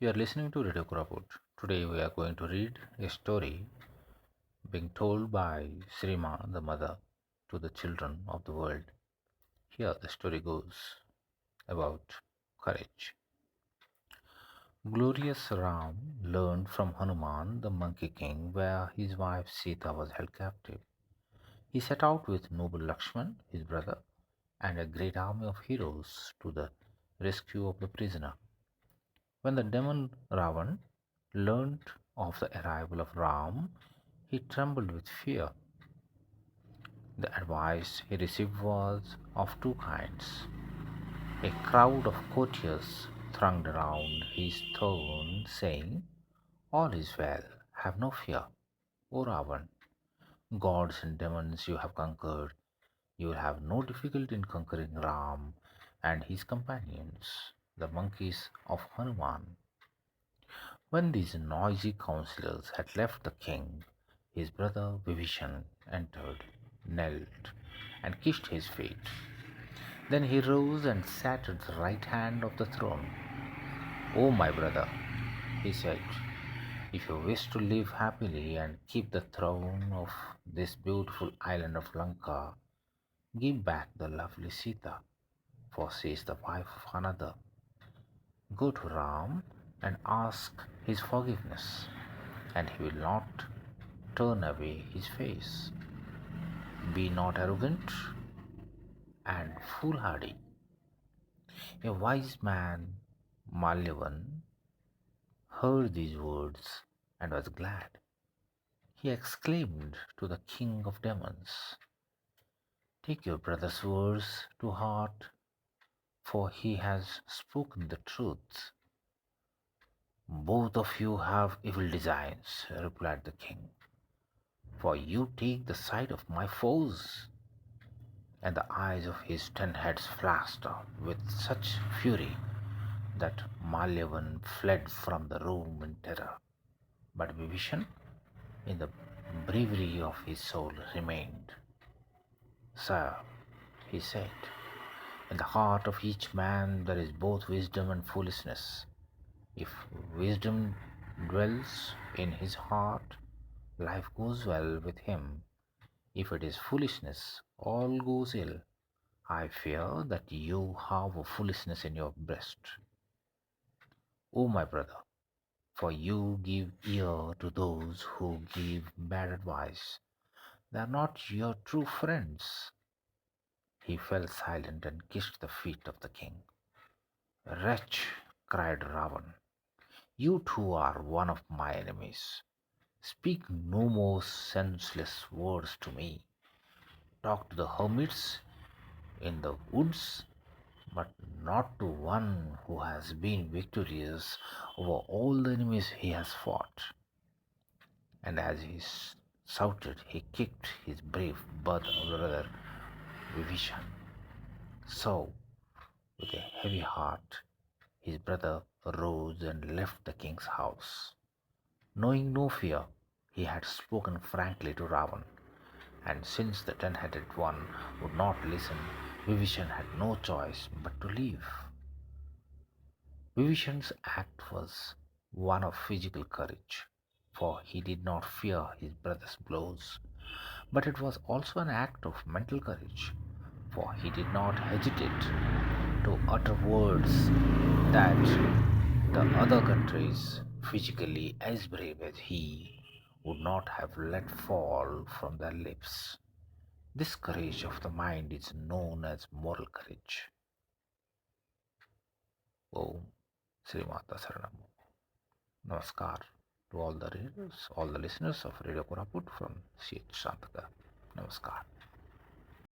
You are listening to Radio Koraput. Today we are going to read a story being told by Srima, the mother, to the children of the world. Here the story goes about courage. Glorious Ram learned from Hanuman, the monkey king, where his wife Sita was held captive. He set out with noble Lakshman, his brother, and a great army of heroes to the rescue of the prisoner. When the demon Ravan learnt of the arrival of Ram, he trembled with fear. The advice he received was of two kinds. A crowd of courtiers thronged around his throne, saying, "All is well, have no fear, O Ravan. Gods and demons you have conquered. You will have no difficulty in conquering Ram and his companions, the monkeys of Hanuman." When these noisy counsellors had left the king, his brother Vibhishan entered, knelt, and kissed his feet. Then he rose and sat at the right hand of the throne. "O my brother," he said, "if you wish to live happily and keep the throne of this beautiful island of Lanka, give back the lovely Sita, for she is the wife of another. Go to Ram and ask his forgiveness, and he will not turn away his face. Be not arrogant and foolhardy." A wise man, Malyavan, heard these words and was glad. He exclaimed to the king of demons, "Take your brother's words to heart, for he has spoken the truth." "Both of you have evil designs," replied the king, "for you take the side of my foes." And the eyes of his 10 heads flashed with such fury that Malyavan fled from the room in terror. But Vibhishan, in the bravery of his soul, remained. "Sir," he said, "in the heart of each man there is both wisdom and foolishness. If wisdom dwells in his heart, life goes well with him. If it is foolishness, all goes ill. I fear that you have a foolishness in your breast, O my brother, for you give ear to those who give bad advice. They are not your true friends." He fell silent and kissed the feet of the king. "Wretch," cried Ravan, "you too are one of my enemies. Speak no more senseless words to me. Talk to the hermits in the woods, but not to one who has been victorious over all the enemies he has fought." And as he shouted, he kicked his brave brother Vibhishan. So, with a heavy heart, his brother rose and left the king's house. Knowing no fear, he had spoken frankly to Ravan, and since the 10 headed one would not listen, Vibhishan had no choice but to leave. Vibhishan's act was one of physical courage, for he did not fear his brother's blows, but it was also an act of mental courage, for he did not hesitate to utter words that the other countries, physically as brave as he, would not have let fall from their lips. This courage of the mind is known as moral courage. Om Sri Mata Saranam. Namaskar to all the readers, all the listeners of Radio Koraput from C.H. Santaka. Namaskar.